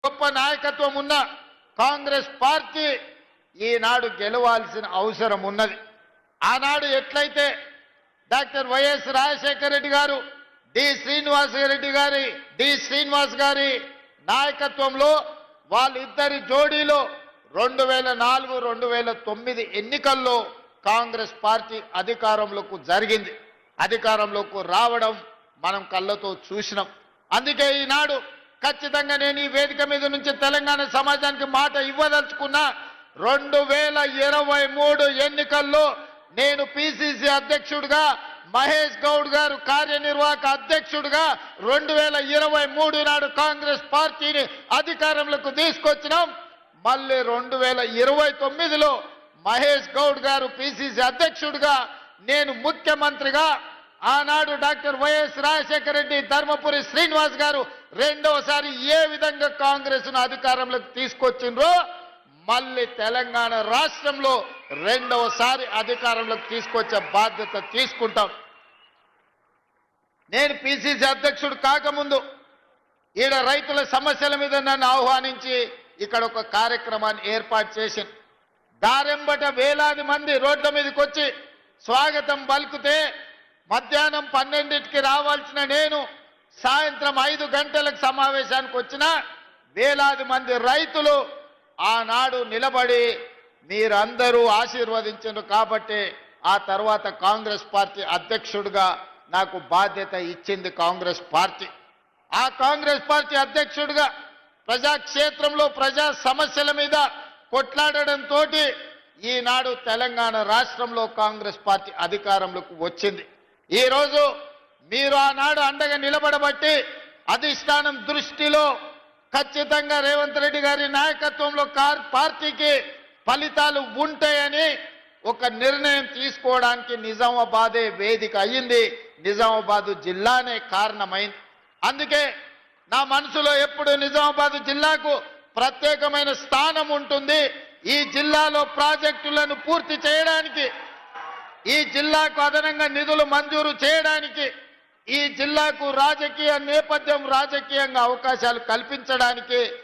గొప్ప నాయకత్వం ఉన్న కాంగ్రెస్ పార్టీ ఈనాడు గెలవాల్సిన అవసరం ఉన్నది. ఆనాడు ఎట్లయితే డాక్టర్ వైఎస్ రాజశేఖర రెడ్డి గారు డి శ్రీనివాస్ గారి నాయకత్వంలో వాళ్ళిద్దరి జోడీలో 2004, 2009 ఎన్నికల్లో కాంగ్రెస్ పార్టీ అధికారంలోకి రావడం మనం కళ్ళతో చూసినాం. అందుకే ఈనాడు ఖచ్చితంగా నేను ఈ వేదిక మీద నుంచి తెలంగాణ సమాజానికి మాట ఇవ్వదలుచుకున్నా. 2023 ఎన్నికల్లో నేను పిసిసి అధ్యక్షుడిగా, మహేష్ గౌడ్ గారు కార్యనిర్వాహక అధ్యక్షుడిగా 2023 నాడు కాంగ్రెస్ పార్టీని అధికారంలోకి తీసుకొచ్చినాం. మళ్ళీ 2029లో మహేష్ గౌడ్ గారు పిసిసి అధ్యక్షుడిగా, నేను ముఖ్యమంత్రిగా, ఆనాడు డాక్టర్ వైఎస్ రాజశేఖర రెడ్డి, ధర్మపురి శ్రీనివాస్ గారు రెండవసారి ఏ విధంగా కాంగ్రెస్ను అధికారంలోకి తీసుకొచ్చిండ్రో మళ్ళీ తెలంగాణ రాష్ట్రంలో రెండవసారి అధికారంలోకి తీసుకొచ్చే బాధ్యత తీసుకుంటాం. నేను పిసిసి అధ్యక్షుడు కాకముందు ఈడ రైతుల సమస్యల మీద నన్ను ఆహ్వానించి ఇక్కడ ఒక కార్యక్రమాన్ని ఏర్పాటు చేసింది. దారెంబట వేలాది మంది రోడ్ల మీదకి వచ్చి స్వాగతం పలుకుతే మధ్యాహ్నం 12కి రావాల్సిన నేను సాయంత్రం 5 గంటలకు సమావేశానికి వచ్చిన వేలాది మంది రైతులు ఆనాడు నిలబడి మీరందరూ ఆశీర్వదించారు కాబట్టి ఆ తర్వాత కాంగ్రెస్ పార్టీ అధ్యక్షుడిగా నాకు బాధ్యత ఇచ్చింది కాంగ్రెస్ పార్టీ. ఆ కాంగ్రెస్ పార్టీ అధ్యక్షుడిగా ప్రజాక్షేత్రంలో ప్రజా సమస్యల మీద కొట్లాడడంతో ఈనాడు తెలంగాణ రాష్ట్రంలో కాంగ్రెస్ పార్టీ అధికారంలోకి వచ్చింది. ఈరోజు మీరు ఆనాడు అండగా నిలబడబట్టి అధిష్టానం దృష్టిలో ఖచ్చితంగా రేవంత్ రెడ్డి గారి నాయకత్వంలో పార్టీకి ఫలితాలు ఉంటాయని ఒక నిర్ణయం తీసుకోవడానికి నిజామాబాదే వేదిక అయ్యింది. నిజామాబాద్ జిల్లానే కారణమైంది. అందుకే నా మనసులో ఎప్పుడు నిజామాబాద్ జిల్లాకు ప్రత్యేకమైన స్థానం ఉంటుంది. ఈ జిల్లాలో ప్రాజెక్టులను పూర్తి చేయడానికి, ఈ జిల్లాకు అదనంగా నిధులు మంజూరు చేయడానికి, ఈ జిల్లాకు రాజకీయ నేపథ్యం, రాజకీయంగా అవకాశాలు కల్పించడానికి